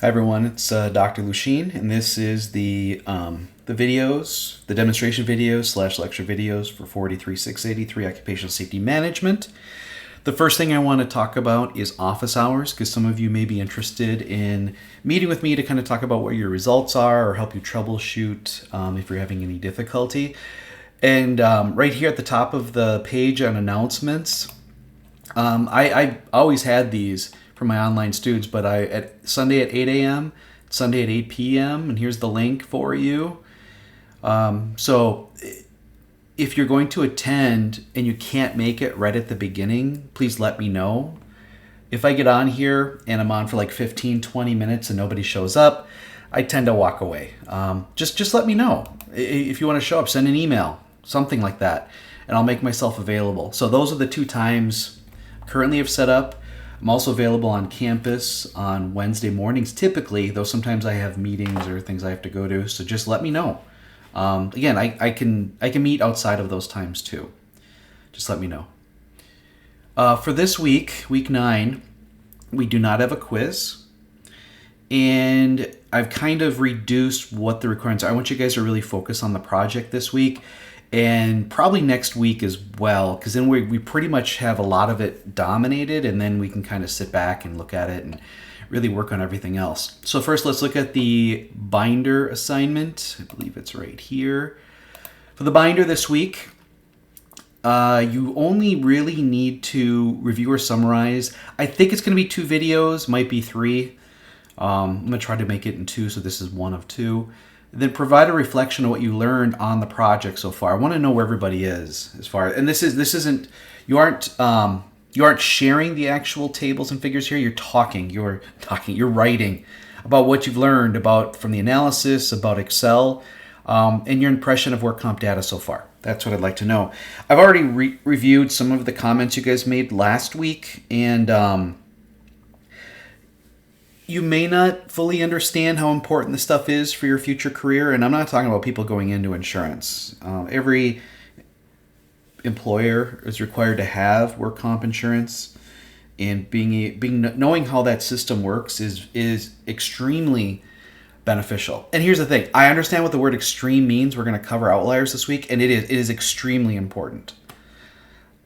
Hi everyone, it's Dr. Lusheen, and this is the videos, the demonstration videos / lecture videos for 43683 Occupational Safety Management. The first thing I want to talk about is office hours, because some of you may be interested in meeting with me to kind of talk about what your results are or help you troubleshoot if you're having any difficulty. And right here at the top of the page on announcements, I always had these for my online students, but at Sunday at 8 a.m., Sunday at 8 p.m., and here's the link for you. So if you're going to attend and you can't make it right at the beginning, please let me know. If I get on here and I'm on for like 15, 20 minutes and nobody shows up, I tend to walk away. Just let me know. If you want to show up, send an email, something like that, and I'll make myself available. So those are the two times currently I've set up. I'm also available on campus on Wednesday mornings typically, though sometimes I have meetings or things I have to go to, so just let me know. Again, I can meet outside of those times too. Just let me know. For this week, week 9, we do not have a quiz, and I've kind of reduced what the requirements are. I want you guys to really focus on the project this week, and probably next week as well, because then we pretty much have a lot of it dominated, and then we can kind of sit back and look at it and really work on everything else. So first, let's look at the binder assignment. I believe it's right here. For the binder this week, you only really need to review or summarize. I think it's going to be 2 videos, might be 3. I'm going to try to make it in 2, so this is 1 of 2. Then provide a reflection of what you learned on the project so far. I want to know where everybody is as far, and this isn't, you aren't sharing the actual tables and figures here. You're writing about what you've learned about from the analysis, about Excel, and your impression of work comp data so far. That's what I'd like to know. I've already reviewed some of the comments you guys made last week, and you may not fully understand how important this stuff is for your future career, and I'm not talking about people going into insurance. Every employer is required to have work comp insurance, and knowing how that system works is extremely beneficial. And here's the thing: I understand what the word extreme means. We're going to cover outliers this week, and it is extremely important.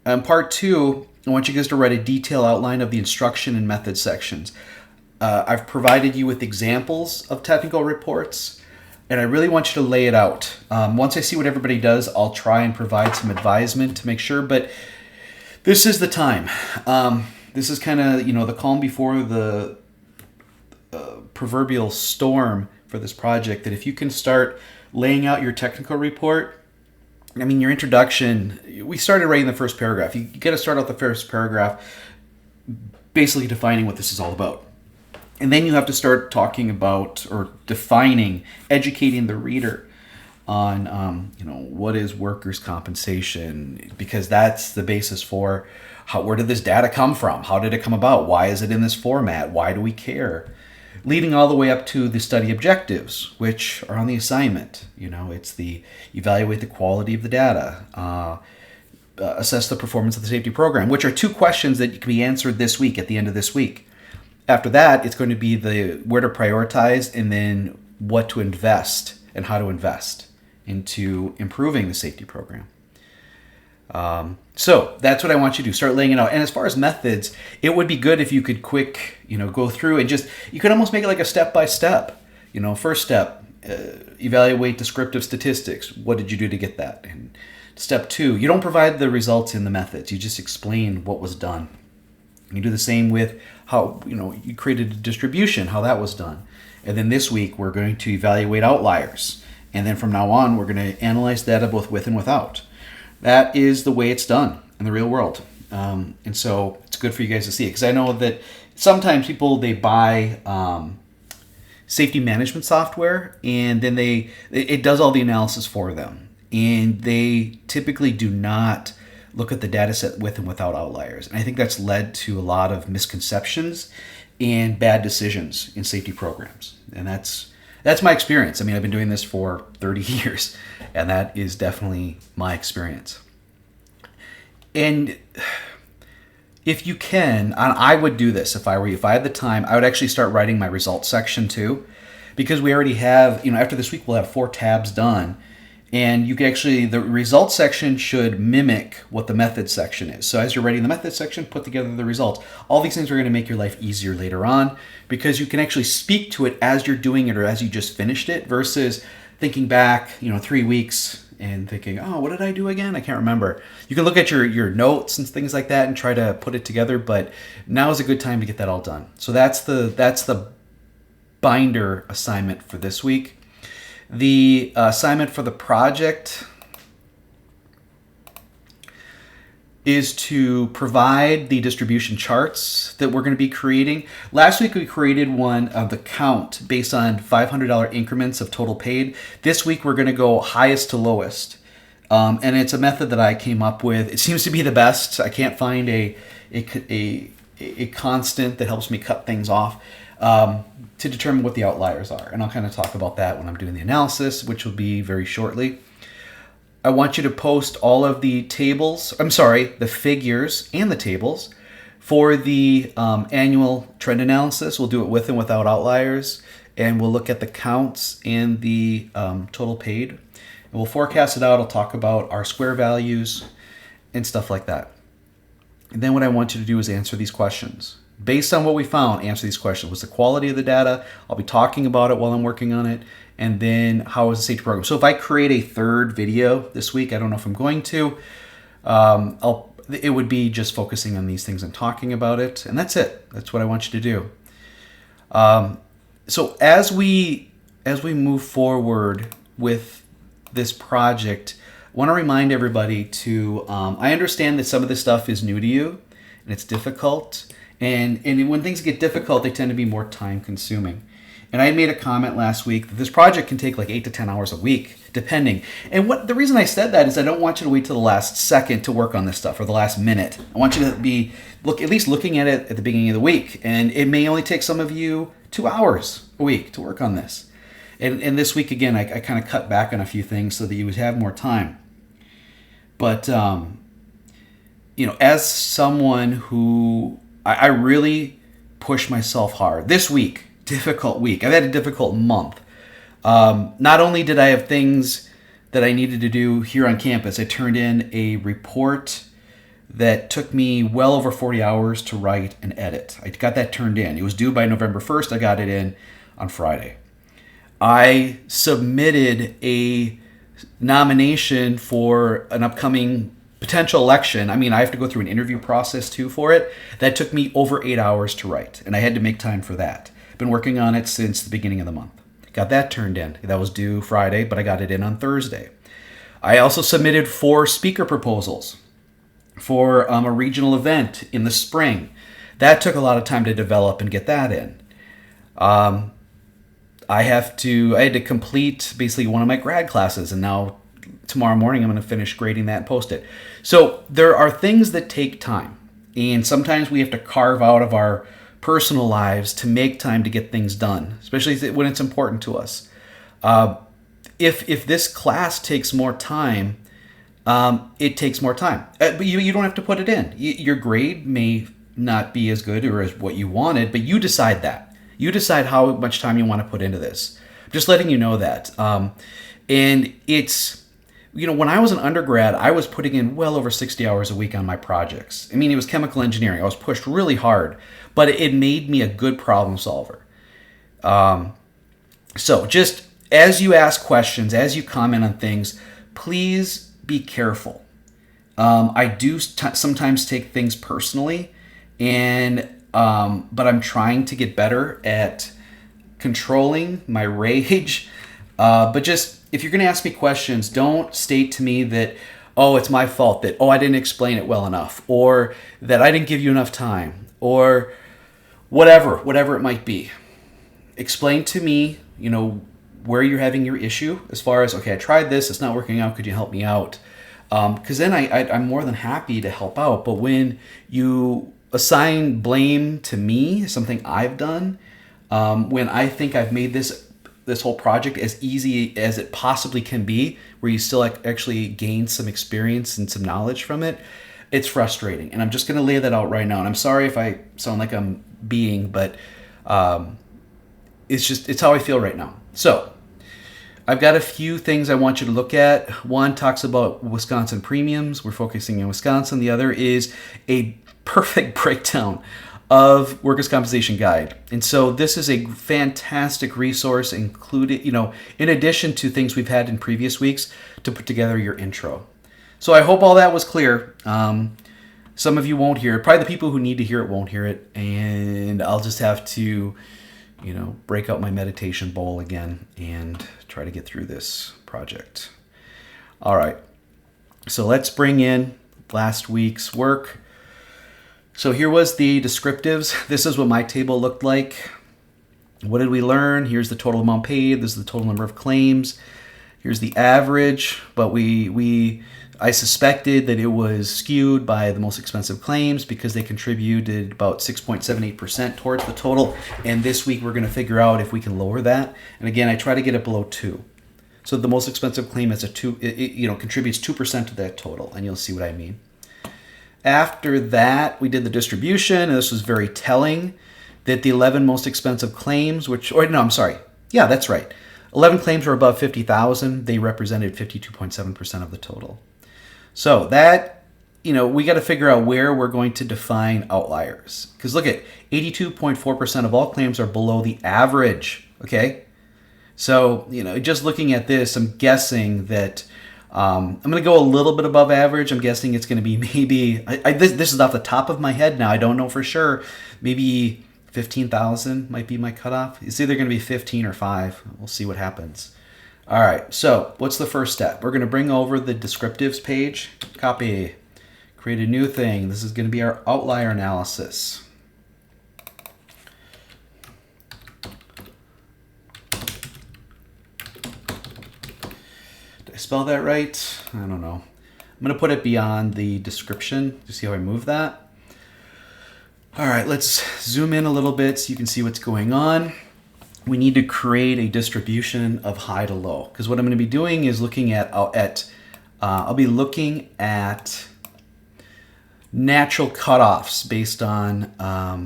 Part 2, I want you guys to write a detailed outline of the instruction and method sections. I've provided you with examples of technical reports, and I really want you to lay it out. Once I see what everybody does, I'll try and provide some advisement to make sure, but this is the time. This is kind of, the calm before the proverbial storm for this project, that if you can start laying out your technical report, your introduction, we started writing the first paragraph. You got to start out the first paragraph basically defining what this is all about. And then you have to start talking about or defining, educating the reader on, what is workers' compensation, because that's the basis for where did this data come from? How did it come about? Why is it in this format? Why do we care? Leading all the way up to the study objectives, which are on the assignment. It's the evaluate the quality of the data, assess the performance of the safety program, which are 2 questions that can be answered this week at the end of this week. After that, it's going to be the where to prioritize, and then what to invest and how to invest into improving the safety program. So that's what I want you to do. Start laying it out. And as far as methods, it would be good if you could go through and you could almost make it like a step-by-step. First step, evaluate descriptive statistics. What did you do to get that? And step 2, you don't provide the results in the methods. You just explain what was done. You do the same with how, you created a distribution, how that was done. And then this week, we're going to evaluate outliers. And then from now on, we're going to analyze data both with and without. That is the way it's done in the real world. And so it's good for you guys to see it. Because I know that sometimes people, they buy safety management software, and then it does all the analysis for them. And they typically do not look at the data set with and without outliers. And I think that's led to a lot of misconceptions and bad decisions in safety programs. And that's my experience. I've been doing this for 30 years, and that is definitely my experience. And if you can, and I would do this if I were you, if I had the time, I would actually start writing my results section too, because we already have, after this week, we'll have 4 tabs done. And you can actually, the results section should mimic what the methods section is. So as you're writing the methods section, put together the results. All these things are going to make your life easier later on, because you can actually speak to it as you're doing it or as you just finished it, versus thinking back, 3 weeks and thinking, oh, what did I do again? I can't remember. You can look at your notes and things like that and try to put it together, but now is a good time to get that all done. So that's the binder assignment for this week. The assignment for the project is to provide the distribution charts that we're going to be creating. Last week we created one of the count based on $500 increments of total paid. This week we're going to go highest to lowest. And it's a method that I came up with. It seems to be the best. I can't find a constant that helps me cut things off. To determine what the outliers are. And I'll kind of talk about that when I'm doing the analysis, which will be very shortly. I want you to post all of the the figures and the tables for the annual trend analysis. We'll do it with and without outliers, and we'll look at the counts and the total paid. And we'll forecast it out. I'll talk about our square values and stuff like that. And then what I want you to do is answer these questions. Based on what we found, answer these questions. What's the quality of the data? I'll be talking about it while I'm working on it. And then how is the safety program? So if I create a third video this week, I don't know if I'm going to, it would be just focusing on these things and talking about it. And that's it. That's what I want you to do. So as we move forward with this project, I want to remind everybody to, I understand that some of this stuff is new to you and it's difficult. And when things get difficult, they tend to be more time consuming. And I made a comment last week that this project can take like 8 to 10 hours a week, depending. And the reason I said that is I don't want you to wait till the last second to work on this stuff, or the last minute. I want you to be at least looking at it at the beginning of the week. And it may only take some of you 2 hours a week to work on this. And this week, again, I kind of cut back on a few things so that you would have more time. But, as someone who... I really push myself hard. This week, difficult week. I've had a difficult month. Not only did I have things that I needed to do here on campus, I turned in a report that took me well over 40 hours to write and edit. I got that turned in. It was due by November 1st. I got it in on Friday. I submitted a nomination for an upcoming potential election. I have to go through an interview process too for it. That took me over 8 hours to write, and I had to make time for that. Been working on it since the beginning of the month. Got that turned in. That was due Friday, but I got it in on Thursday. I also submitted 4 speaker proposals for a regional event in the spring. That took a lot of time to develop and get that in. I had to complete basically one of my grad classes, and now tomorrow morning I'm going to finish grading that and post it. So there are things that take time, and sometimes we have to carve out of our personal lives to make time to get things done, especially when it's important to us. If this class takes more time, it takes more time. But you don't have to put it in. Your grade may not be as good or as what you wanted, but you decide that. You decide how much time you want to put into this. I'm just letting you know that. And it's... when I was an undergrad, I was putting in well over 60 hours a week on my projects. It was chemical engineering. I was pushed really hard, but it made me a good problem solver. So just as you ask questions, as you comment on things, please be careful. I do sometimes take things personally, but I'm trying to get better at controlling my rage. But just, if you're going to ask me questions, don't state to me that, it's my fault, that, I didn't explain it well enough, or that I didn't give you enough time, or whatever it might be. Explain to me, where you're having your issue as far as, okay, I tried this, it's not working out, could you help me out? Because then I'm more than happy to help out. But when you assign blame to me, something I've done, when I think I've made this whole project as easy as it possibly can be, where you still actually gain some experience and some knowledge from it, It's frustrating, and I'm just going to lay that out right now. And I'm sorry if I sound like I'm but it's how I feel right now. So I've got a few things I want you to look at. One talks about Wisconsin premiums. We're focusing on Wisconsin. The other is a perfect breakdown of workers' compensation guide. And so this is a fantastic resource included, in addition to things we've had in previous weeks to put together your intro. So I hope all that was clear. Some of you won't hear it. Probably the people who need to hear it won't hear it. And I'll just have to, break out my meditation bowl again and try to get through this project. All right. So let's bring in last week's work. So here was the descriptives. This is what my table looked like. What did we learn? Here's the total amount paid. This is the total number of claims. Here's the average, but I suspected that it was skewed by the most expensive claims because they contributed about 6.78% towards the total. And this week we're going to figure out if we can lower that. And again, I try to get it below 2. So the most expensive claim is contributes 2% to that total, and you'll see what I mean. After that, we did the distribution, and this was very telling that the 11 most expensive claims, 11 claims were above 50,000. They represented 52.7% of the total. So that, we got to figure out where we're going to define outliers. Because look at 82.4% of all claims are below the average. Okay. So, just looking at this, I'm guessing that I'm going to go a little bit above average. I'm guessing it's going to be maybe, this is off the top of my head now. I don't know for sure. Maybe 15,000 might be my cutoff. It's either going to be 15 or 5. We'll see what happens. All right. So what's the first step? We're going to bring over the descriptives page, copy, create a new thing. This is going to be our outlier analysis. Spell that right? I don't know. I'm going to put it beyond the description. You see how I move that? All right, let's zoom in a little bit so you can see what's going on. We need to create a distribution of high to low, because what I'm going to be doing is looking at I'll be looking at natural cutoffs based on how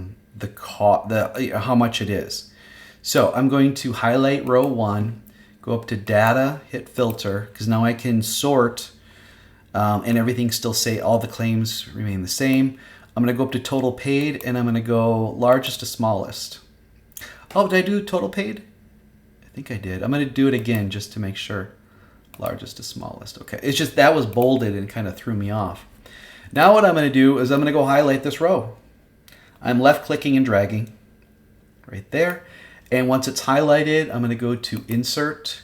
much it is. So I'm going to highlight row 1. Go up to data, hit filter, because now I can sort and everything still all the claims remain the same. I'm going to go up to total paid and I'm going to go largest to smallest. Oh, did I do total paid? I think I did. I'm going to do it again just to make sure. Largest to smallest. Okay. It's just that was bolded and kind of threw me off. Now what I'm going to do is I'm going to go highlight this row. I'm left clicking and dragging right there. And once it's highlighted, I'm going to go to Insert,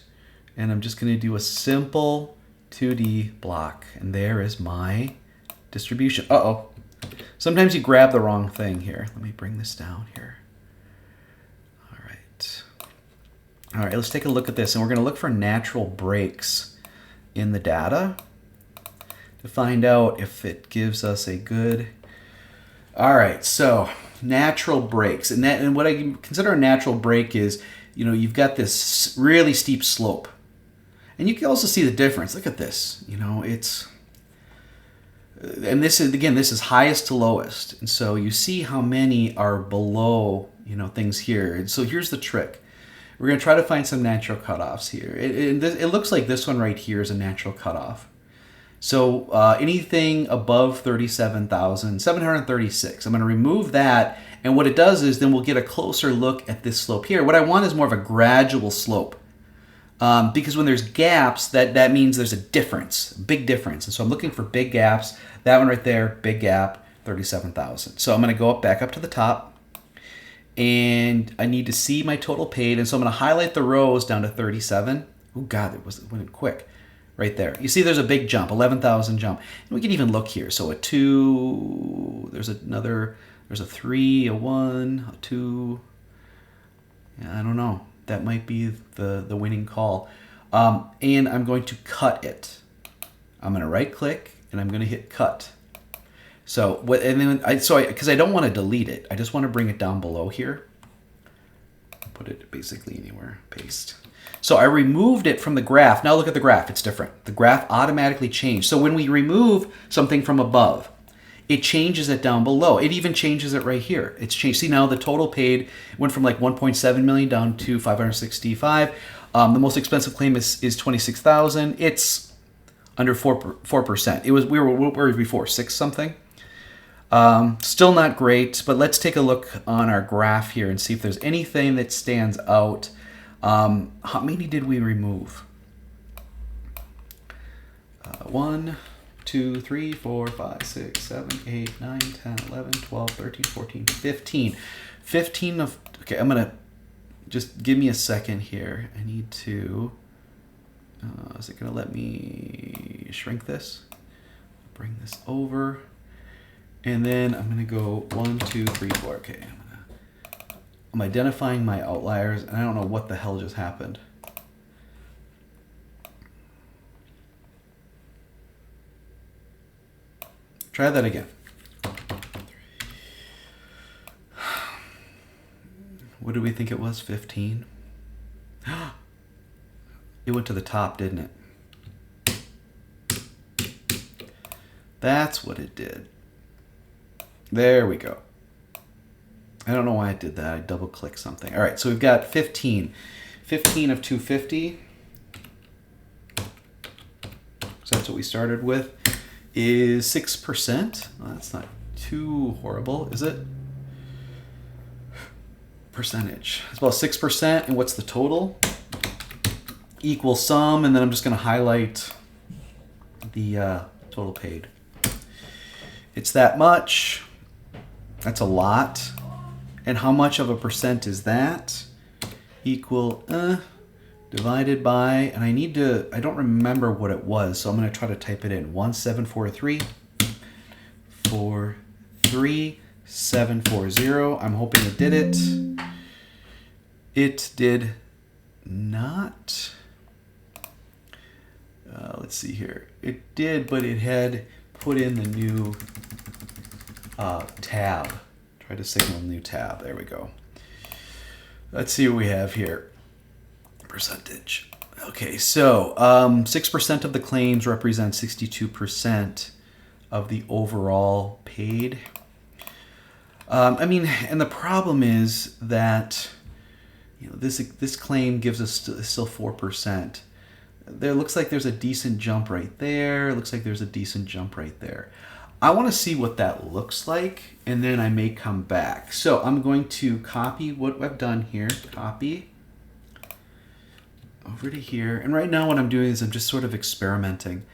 and I'm just going to do a simple 2D block. And there is my distribution. Uh-oh. Sometimes you grab the wrong thing here. Let me bring this down here. All right. All right, let's take a look at this. And we're going to look for natural breaks in the data to find out if it gives us a good... All right, so... natural breaks, and what I consider a natural break is, you've got this really steep slope, and you can also see the difference. Look at this, it's, and this is highest to lowest, and so you see how many are below, things here. And so here's the trick: we're going to try to find some natural cutoffs here. It looks like this one right here is a natural cutoff. So anything above 37,736, I'm going to remove that. And what it does is then we'll get a closer look at this slope here. What I want is more of a gradual slope. Because when there's gaps, that means there's a difference, a big difference. And so I'm looking for big gaps. That one right there, big gap, 37,000. So I'm going to go back up to the top. And I need to see my total paid. And so I'm going to highlight the rows down to 37. Oh, God, it went quick. Right there. You see there's a big jump, 11,000 jump. And we can even look here. So a 2, there's a 3, a 1, a 2. Yeah, I don't know. That might be the winning call. And I'm going to cut it. I'm going to right click and I'm going to hit cut. So because I don't want to delete it. I just want to bring it down below here. Put it basically anywhere. Paste. So I removed it from the graph. Now look at the graph. It's different. The graph automatically changed. So when we remove something from above, it changes it down below. It even changes it right here. It's changed. See, now the total paid went from like 1.7 million down to 565. The most expensive claim is 26,000. It's under 4%. It was we were before 6 something. Still not great, but let's take a look on our graph here and see if there's anything that stands out. How many did we remove? 1, 2, 3, 4, 5, 6, 7, 8, 9, 10, 11, 12, 13, 14, 15. 15 of, okay, I'm going to just give me a second here. I need to, is it going to let me shrink this? Bring this over. And then I'm going to go 1, 2, 3, 4. Okay, I'm identifying my outliers, and I don't know what the hell just happened. Try that again. What do we think it was? 15? It went to the top, didn't it? That's what it did. There we go. I don't know why I did that. I double clicked something. All right, so we've got 15. 15 of 250. So that's what we started with. Is 6%. Well, that's not too horrible, is it? Percentage. It's about 6%. And what's the total? Equal sum. And then I'm just going to highlight the total paid. It's that much. That's a lot. And how much of a percent is that? Equal divided by, and I don't remember what it was, so I'm going to try to type it in. 1743 740. I'm hoping it did it. It did not. Let's see here. It did, but it had put in the new tab. Try to signal a new tab. There we go. Let's see what we have here. Percentage. Okay, so 6% of the claims represent 62% of the overall paid. I mean, and the problem is that this claim gives us still 4%. There looks like there's a decent jump right there. It looks like there's a decent jump right there. I want to see what that looks like, and then I may come back. So I'm going to copy what I've done here. Copy over to here. And right now what I'm doing is I'm just sort of experimenting.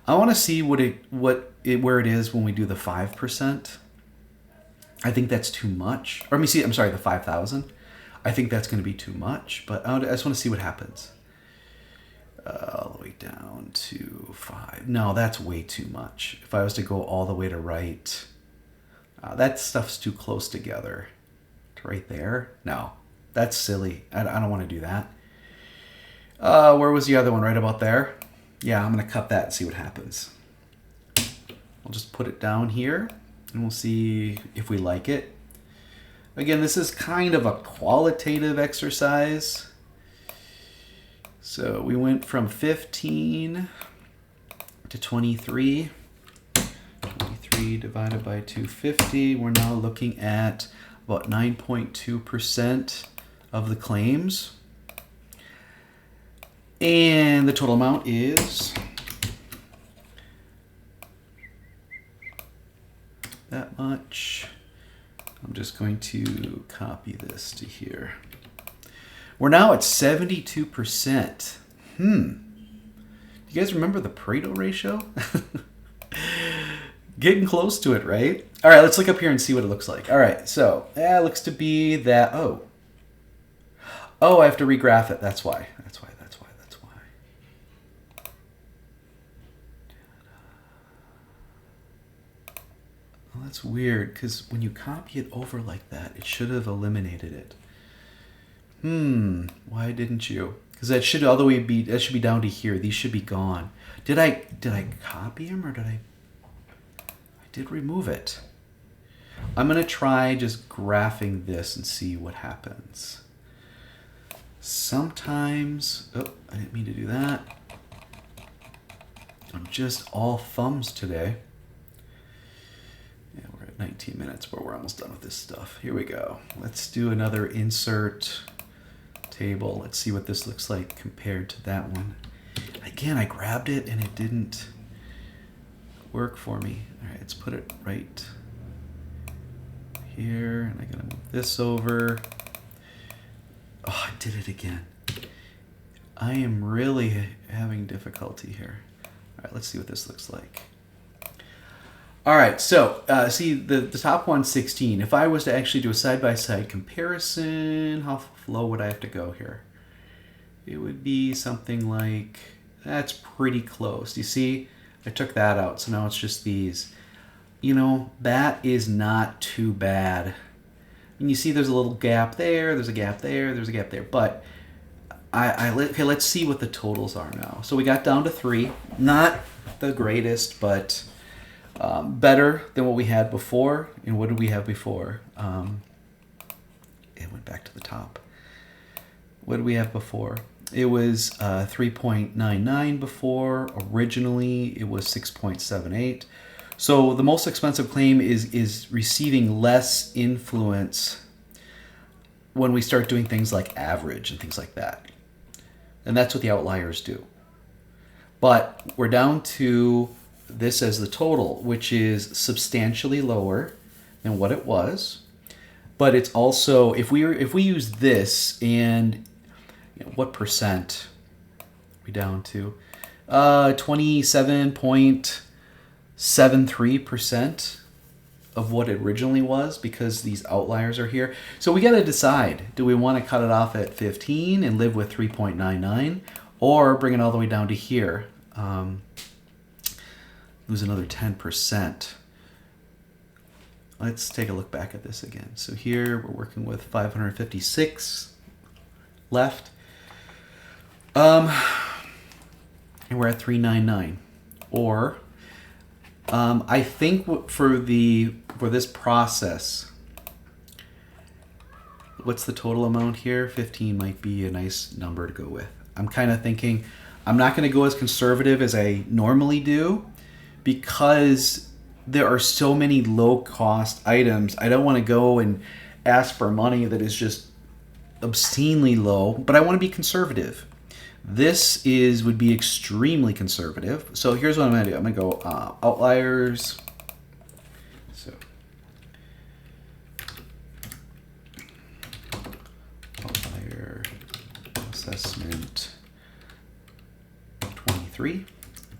I want to see where it is when we do the 5%. I think that's too much. Or let me see, I'm sorry, the 5,000. I think that's going to be too much, but I just want to see what happens. All the way down to 5. No, that's way too much. If I was to go all the way to right, that stuff's too close together. To right there? No, that's silly. I don't want to do that. Where was the other one? Right about there? Yeah, I'm going to cut that and see what happens. I'll just put it down here, and we'll see if we like it. Again, this is kind of a qualitative exercise. So we went from 15 to 23. 23 divided by 250. We're now looking at about 9.2% of the claims. And the total amount is that much. I'm just going to copy this to here. We're now at 72%. You guys remember the Pareto ratio? Getting close to it, right? All right, let's look up here and see what it looks like. All right, so it looks to be that, oh, I have to regraph it. That's why. Well, that's weird, because when you copy it over like that, it should have eliminated it. Why didn't you? Because that should be down to here. These should be gone. Did I copy them, or did I did remove it? I'm gonna try just graphing this and see what happens. Sometimes, oh, I didn't mean to do that. I'm just all thumbs today. 19 minutes, but we're almost done with this stuff. Here we go. Let's do another insert table. Let's see what this looks like compared to that one. Again, I grabbed it and it didn't work for me. All right, let's put it right here, and I'm gonna move this over. Oh, I did it again. I am really having difficulty here. All right, let's see what this looks like. All right, so see the top one's 16. If I was to actually do a side-by-side comparison, how low would I have to go here? It would be something like, that's pretty close. You see, I took that out, so now it's just these. You know, that is not too bad. And you see there's a little gap there, there's a gap there, there's a gap there, but okay, let's see what the totals are now. So we got down to 3, not the greatest, but better than what we had before. And what did we have before? It went back to the top. What did we have before? It was 3.99 before. Originally, it was 6.78. So the most expensive claim is receiving less influence when we start doing things like average and things like that. And that's what the outliers do. But we're down to this as the total, which is substantially lower than what it was. But it's also, if we use this, and you know, what percent are we down to? 27.73% of what it originally was, because these outliers are here. So we got to decide, do we want to cut it off at 15 and live with 3.99, or bring it all the way down to here, lose another 10%. Let's take a look back at this again. So here we're working with 556 left, and we're at 399. Or I think for this process, what's the total amount here? 15 might be a nice number to go with. I'm kind of thinking I'm not going to go as conservative as I normally do, because there are so many low-cost items. I don't want to go and ask for money that is just obscenely low, but I want to be conservative. This would be extremely conservative. So here's what I'm going to do. I'm going to go outliers. So outlier assessment 23,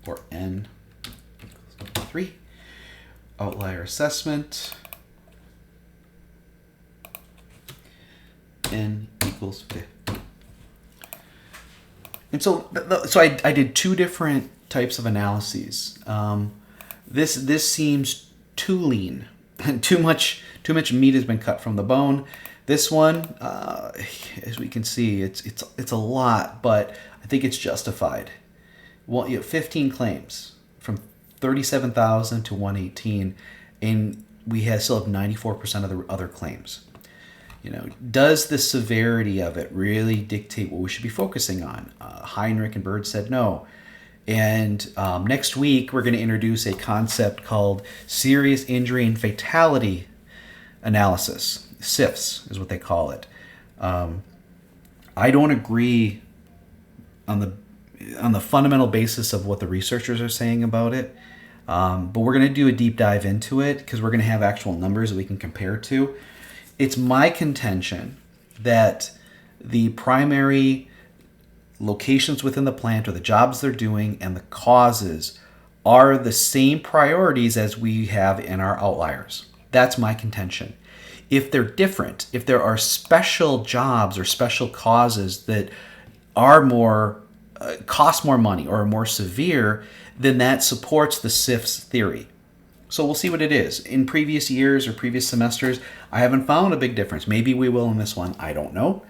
or N equals 3. Outlier assessment N equals 50. And so I did 2 different types of analyses. This seems too lean, and too much meat has been cut from the bone. This one, as we can see, it's a lot, but I think it's justified. Well, 15 claims from 37,000 to 118, and we still have 94% of the other claims. You know, does the severity of it really dictate what we should be focusing on? Heinrich and Bird said no. And next week, we're going to introduce a concept called serious injury and fatality analysis. SIFs is what they call it. I don't agree on the fundamental basis of what the researchers are saying about it. But we're going to do a deep dive into it, because we're going to have actual numbers that we can compare to. It's my contention that the primary locations within the plant, or the jobs they're doing, and the causes are the same priorities as we have in our outliers. That's my contention. If they're different, if there are special jobs or special causes that are more cost more money or are more severe, then that supports the SIFs theory. So we'll see what it is. In previous years or previous semesters, I haven't found a big difference. Maybe we will in this one. I don't know.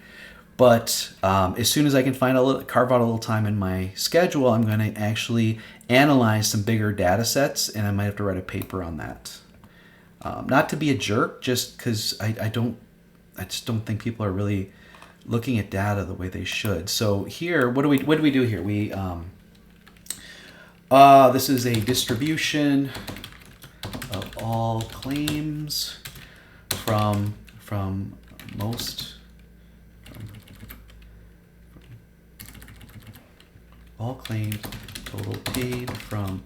But as soon as I can carve out a little time in my schedule, I'm going to actually analyze some bigger data sets, and I might have to write a paper on that. Not to be a jerk, just because I just don't think people are really looking at data the way they should. So here, what do we do here? This is a distribution of all claims from all claims total paid from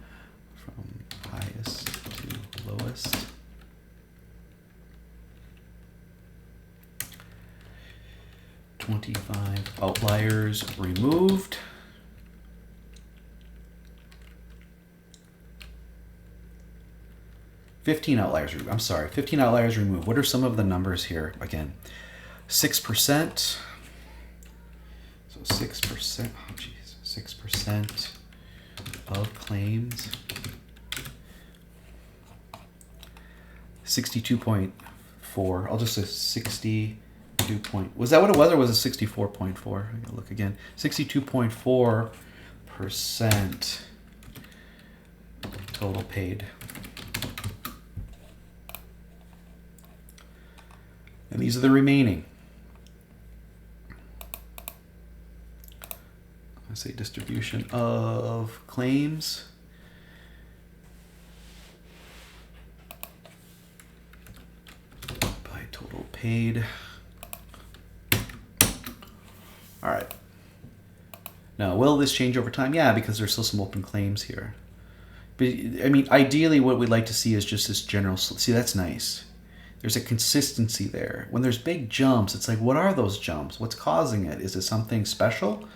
highest to lowest. $25 outliers removed. $15 outliers removed. I'm sorry, 15 outliers removed. What are some of the numbers here again? 6%. So 6%. Oh, geez. 6% of claims. 62.4. I'll just say 62 point. Was that what it was, or was it 64.4? I gotta look again. 62.4% total paid. And these are the remaining. Let's say distribution of claims. By total paid. All right. Now, will this change over time? Yeah, because there's still some open claims here. But, I mean, ideally what we'd like to see is just this general... See, that's nice. There's a consistency there. When there's big jumps, it's like, what are those jumps? What's causing it? Is it something special?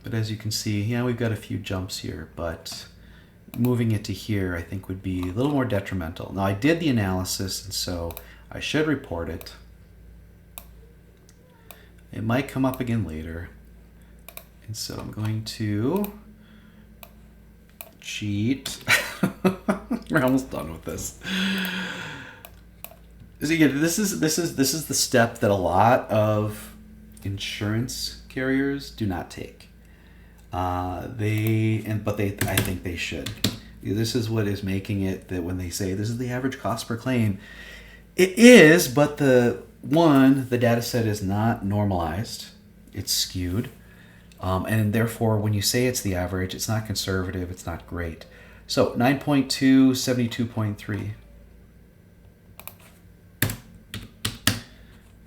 But as you can see, yeah, we've got a few jumps here, but moving it to here, I think, would be a little more detrimental. Now, I did the analysis, and so I should report it. It might come up again later. And so I'm going to cheat. We're almost done with this. So again, this is the step that a lot of insurance carriers do not take. I think they should. This is what is making it that when they say this is the average cost per claim, it is, but the data set is not normalized. It's skewed. And therefore, when you say it's the average, it's not conservative, it's not great. So 9.2, 72.3.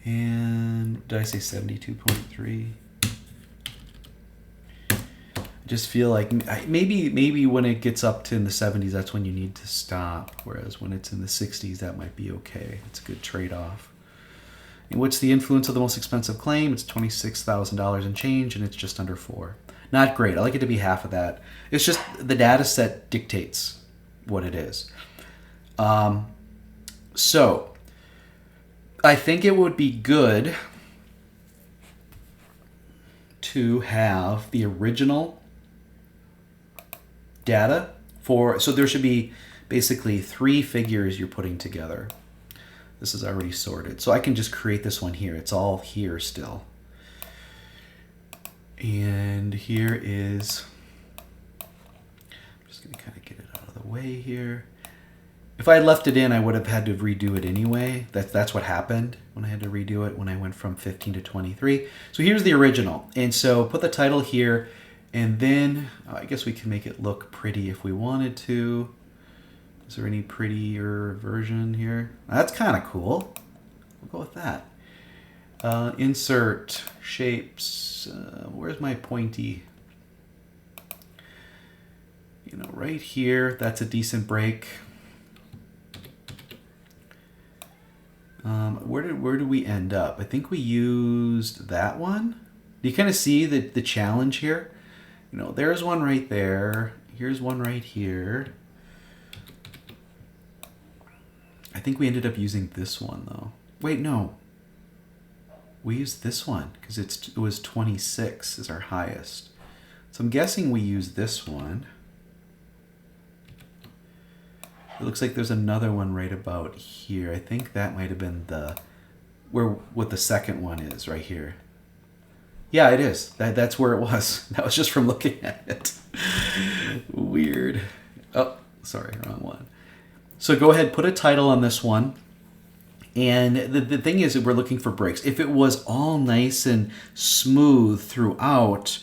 And did I say 72.3? I just feel like maybe when it gets up to in the 70s, that's when you need to stop. Whereas when it's in the 60s, that might be okay. It's a good trade-off. And what's the influence of the most expensive claim? It's $26,000 and change, and it's just under 4. Not great. I like it to be half of that. It's just the data set dictates what it is. So I think it would be good to have the original data so there should be basically 3 figures you're putting together. This is already sorted. So I can just create this one here. It's all here still. And here is, I'm just going to kind of get it out of the way here. If I had left it in, I would have had to redo it anyway. That's what happened when I had to redo it when I went from 15 to 23. So here's the original. And so put the title here, and then I guess we can make it look pretty if we wanted to. Is there any prettier version here? That's kind of cool. We'll go with that. Insert shapes. Where's my pointy? Right here. That's a decent break. Where do we end up? I think we used that one. Do you kind of see the challenge here? There's one right there. Here's one right here. I think we ended up using this one though. Wait, no. We used this one because it was 26 is our highest. So I'm guessing we used this one. It looks like there's another one right about here. I think that might have been what the second one is right here. Yeah, it is. That's where it was. That was just from looking at it. Weird. Oh, sorry, wrong one. So go ahead, put a title on this one. And the thing is that we're looking for breaks. If it was all nice and smooth throughout,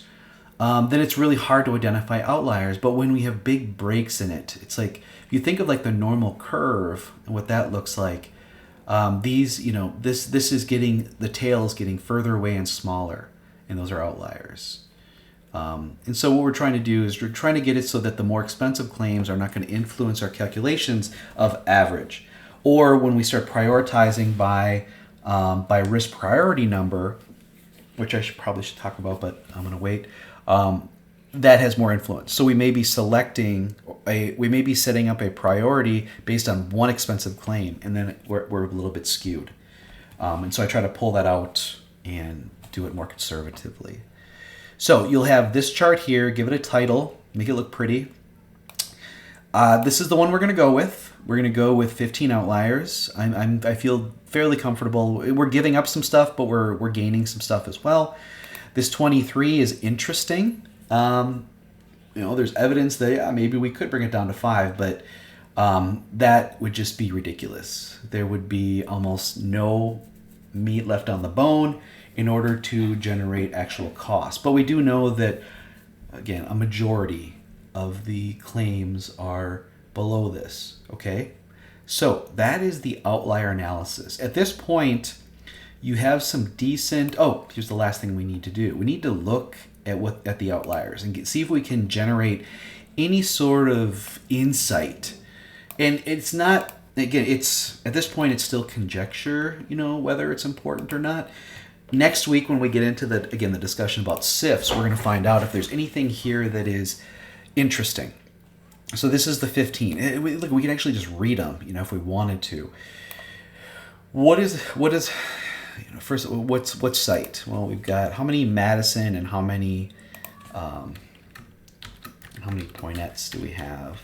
then it's really hard to identify outliers. But when we have big breaks in it, it's like, if you think of like the normal curve and what that looks like, this is getting, the tail is getting further away and smaller, and those are outliers. And so what we're trying to do is we're trying to get it so that the more expensive claims are not going to influence our calculations of average. Or when we start prioritizing by risk priority number, which I probably should talk about, but I'm going to wait, that has more influence. So we may be setting up a priority based on one expensive claim, and then we're a little bit skewed. And so I try to pull that out and do it more conservatively. So you'll have this chart here, give it a title, make it look pretty. This is the one we're going to go with. We're going to go with 15 outliers. I feel fairly comfortable. We're giving up some stuff, but we're gaining some stuff as well. This 23 is interesting. There's evidence that maybe we could bring it down to 5, but that would just be ridiculous. There would be almost no meat left on the bone in order to generate actual cost. But we do know that, again, a majority of the claims are below this, okay? So that is the outlier analysis. At this point, you have some decent, here's the last thing we need to do. We need to look at the outliers and see if we can generate any sort of insight. And it's not, again, at this point, it's still conjecture, whether it's important or not. Next week, when we get into the discussion about SIFs, we're going to find out if there's anything here that is interesting. So this is the 15. Look, we can actually just read them, if we wanted to. What is first, what site? Well, we've got how many Madison and how many poinets do we have?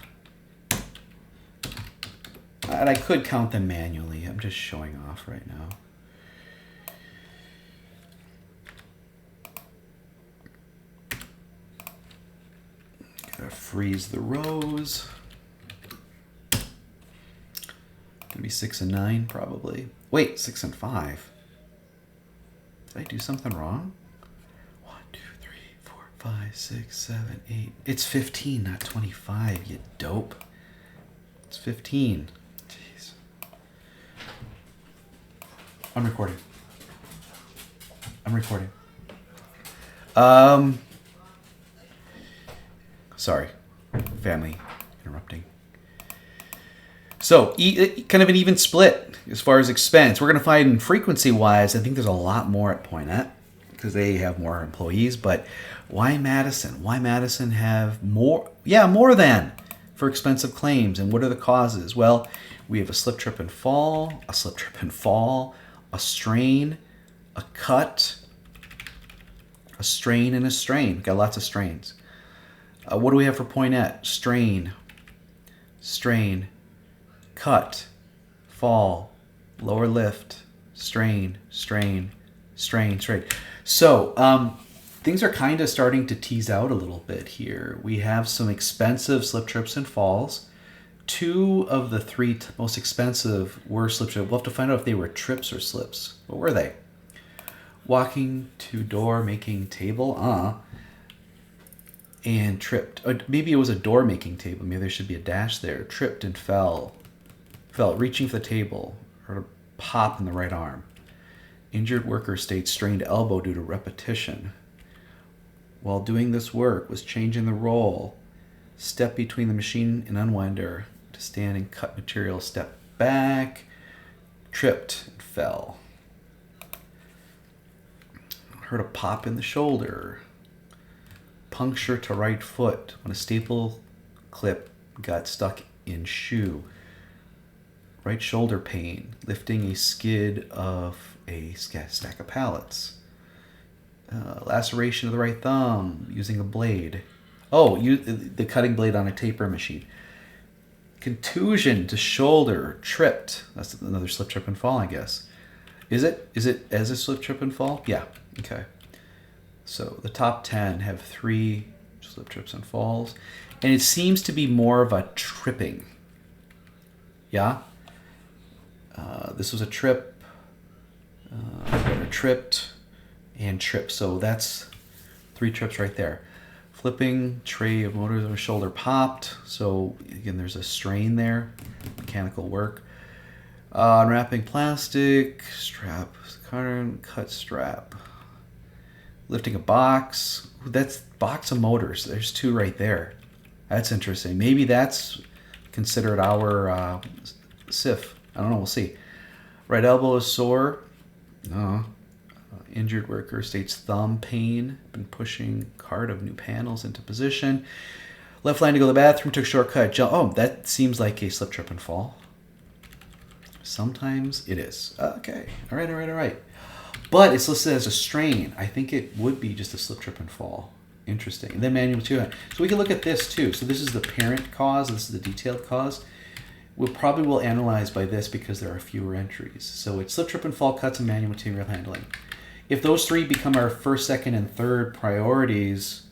And I could count them manually. I'm just showing off right now. Gotta freeze the rows. Gonna be 6 and 9 probably. Wait, 6 and 5. Did I do something wrong? 1, 2, 3, 4, 5, 6, 7, 8. It's 15, not 25, you dope. It's 15. Jeez. I'm recording. Sorry, family interrupting. So, kind of an even split as far as expense. We're going to find frequency-wise, I think there's a lot more at Poinet because they have more employees. But why Madison? Why Madison have more? Yeah, more than for expensive claims. And what are the causes? Well, we have a slip, trip, and fall, a strain, a cut, a strain, and a strain. We've got lots of strains. What do we have for Poinet? Strain, cut, fall, lower lift, strain. So things are kind of starting to tease out a little bit here. We have some expensive slip, trips, and falls. 2 of the 3 most expensive were slip, trips. We'll have to find out if they were trips or slips. What were they? Walking to door, making table, and tripped. Or maybe it was a door making table. Maybe there should be a dash there. Tripped and fell, reaching for the table, heard a pop in the right arm. Injured worker states strained elbow due to repetition. While doing this work, was changing the roll. Step between the machine and unwinder to stand and cut material. Step back, tripped and fell. Heard a pop in the shoulder. Puncture to right foot when a staple clip got stuck in shoe. Right shoulder pain, lifting a skid of a stack of pallets. Laceration of the right thumb, using a blade. The cutting blade on a taper machine. Contusion to shoulder, tripped. That's another slip, trip, and fall, I guess. Is it as a slip, trip, and fall? Yeah, okay. So the top 10 have 3 slip, trips, and falls. And it seems to be more of a tripping. Yeah? This was a trip, tripped, and tripped. So that's 3 trips right there. Flipping tray of motors or shoulder popped. So again, there's a strain there. Mechanical work. Unwrapping plastic. Strap. Cut strap. Lifting a box. Ooh, that's box of motors. There's 2 right there. That's interesting. Maybe that's considered our SIF. I don't know. We'll see. Right elbow is sore. No. Injured worker states thumb pain. Been pushing cart of new panels into position. Left line to go to the bathroom. Took shortcut. Oh, that seems like a slip, trip, and fall. Sometimes it is. Okay. All right. But it's listed as a strain. I think it would be just a slip, trip, and fall. Interesting. And then manual 2. So we can look at this too. So this is the parent cause. This is the detailed cause. We'll probably will analyze by this because there are fewer entries. So it's slip, trip, and fall cuts and manual material handling. If those 3 become our first, second, and third priorities,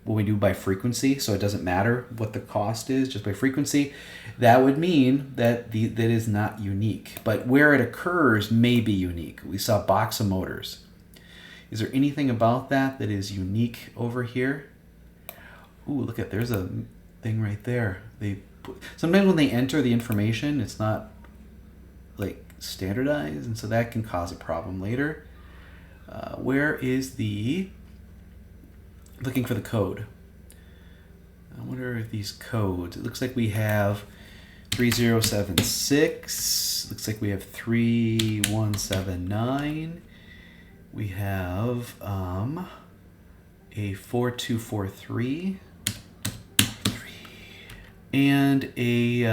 what we do by frequency, so it doesn't matter what the cost is, just by frequency, that would mean that that is not unique. But where it occurs may be unique. We saw box of motors. Is there anything about that that is unique over here? Ooh, look at, there's a thing right there. Sometimes when they enter the information, it's not like standardized, and so that can cause a problem later. Where is looking for the code? I wonder if these codes, it looks like we have 3076, looks like we have 3179, we have a 4243, and a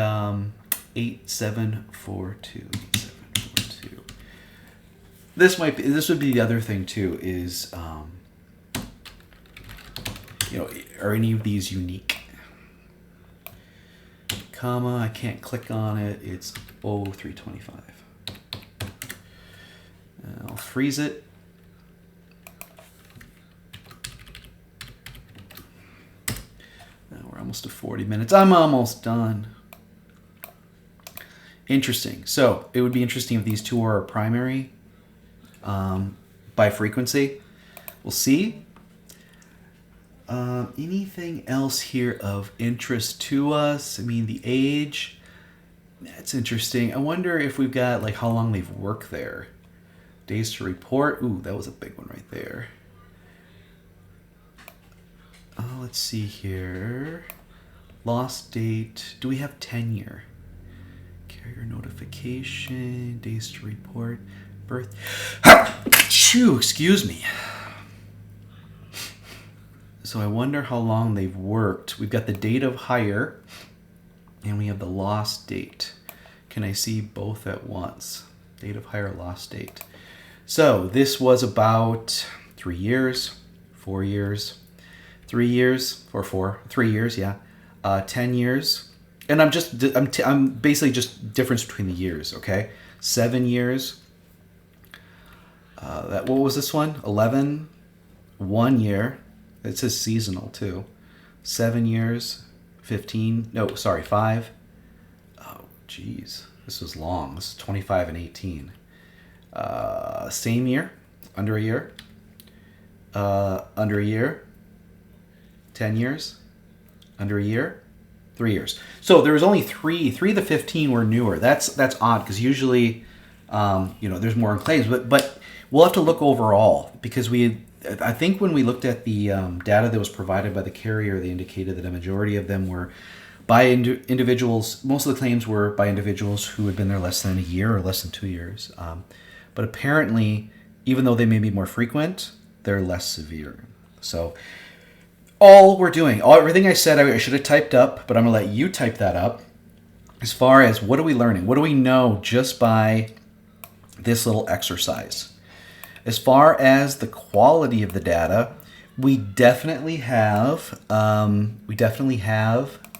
8742. This would be the other thing too, is are any of these unique? Comma, I can't click on it. It's 0325. I'll freeze it. Now we're almost to 40 minutes. I'm almost done. Interesting. So it would be interesting if these 2 are primary. By frequency. We'll see. Anything else here of interest to us? I mean, the age, that's interesting. I wonder if we've got like how long they've worked there. Days to report. Ooh, that was a big one right there. Let's see here. Lost date. Do we have tenure? Carrier notification. Days to report. Birth. Phew, excuse me. So I wonder how long they've worked. We've got the date of hire and we have the lost date. Can I see both at once? Date of hire, lost date. So this was about 3 years, 4 years, 3 years, or 3 years, yeah. 10 years. And I'm basically just difference between the years, okay? 7 years. What was this one? 11, 1 year. It says seasonal too. 7 years, 15. No, sorry, 5. Oh, geez, this was long. This is 25 and 18. Same year, under a year. Under a year. 10 years, under a year. 3 years. So there was only 3. 3 of the 15 were newer. That's odd because usually, there's more in claims, but. We'll have to look overall because I think when we looked at the data that was provided by the carrier, they indicated that a majority of them were by individuals. Most of the claims were by individuals who had been there less than a year or less than 2 years. But apparently, even though they may be more frequent, they're less severe. So everything I said, I should have typed up, but I'm going to let you type that up. As far as what are we learning? What do we know just by this little exercise? As far as the quality of the data, we definitely have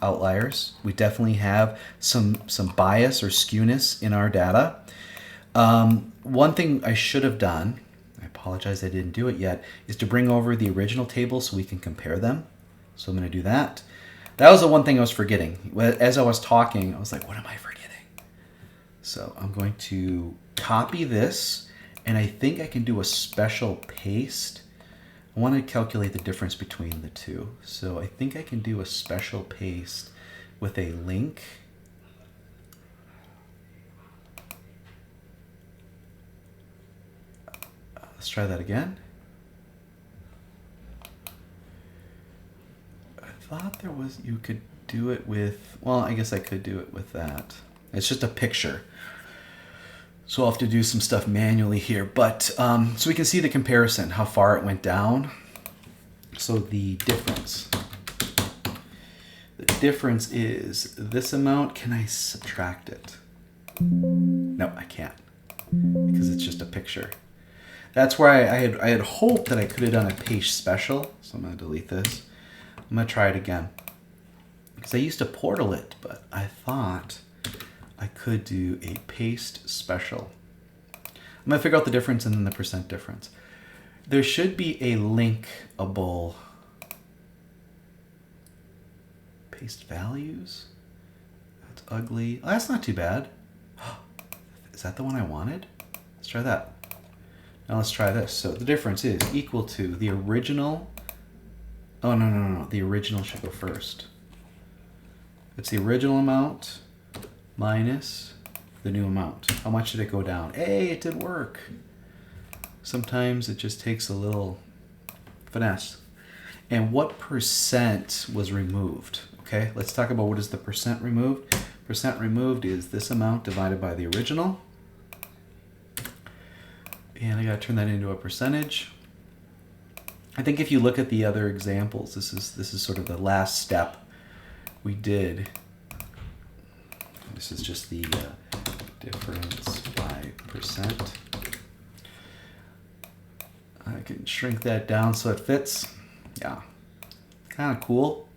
outliers. We definitely have some bias or skewness in our data. One thing I should have done, I apologize I didn't do it yet, is to bring over the original table so we can compare them. So I'm going to do that. That was the one thing I was forgetting. As I was talking, I was like, what am I forgetting? So I'm going to copy this, and I think I can do a special paste. I I want to calculate the difference between the two. So I think I can do a special paste with a link. Let's try that again. I thought there was, you could do it with, well, I guess I could do it with that. It's just a picture. So I'll have to do some stuff manually here, but so we can see the comparison, how far it went down. So the difference is this amount. Can I subtract it? No, I can't, because it's just a picture. That's where I had hoped that I could have done a page special. So I'm going to delete this. I'm going to try it again, because I used to portal it, but I thought I could do a paste special. I'm going to figure out the difference and then the percent difference. There should be a linkable paste values. That's ugly. Oh, that's not too bad. Is that the one I wanted? Let's try that. Now let's try this. So the difference is equal to the original. Oh, no. The original should go first. It's the original amount minus the new amount. How much did it go down? Hey, it did work. Sometimes it just takes a little finesse. And what percent was removed? Okay, let's talk about what is the percent removed. Percent removed is this amount divided by the original. And I gotta turn that into a percentage. I think if you look at the other examples, this is sort of the last step we did. This is just the difference by percent. I can shrink that down so it fits. Yeah, kind of cool.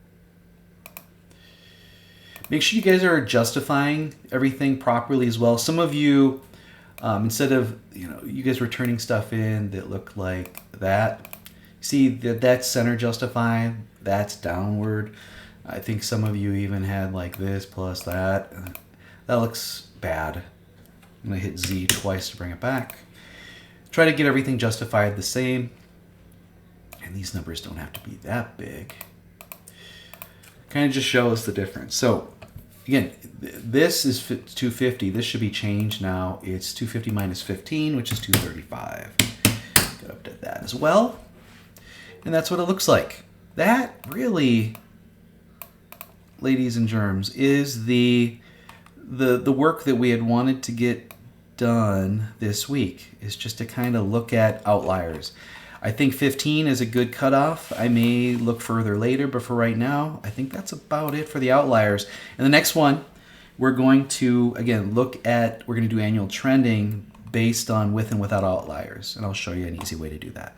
Make sure you guys are justifying everything properly as well. Some of you, instead of, you guys were turning stuff in that looked like that. See that's center justified, that's downward. I think some of you even had like this plus that. That looks bad. I'm gonna hit Z twice to bring it back. Try to get everything justified the same. And these numbers don't have to be that big. Kind of just shows the difference. So again, this is 250. This should be changed now. It's 250 minus 15, which is 235. Gotta update that as well. And that's what it looks like. That really, ladies and germs, is the work that we had wanted to get done this week, is just to kind of look at outliers. I think 15 is a good cutoff. I may look further later, but for right now, I think that's about it for the outliers. And the next one, we're going to, again, we're going to do annual trending based on with and without outliers. And I'll show you an easy way to do that.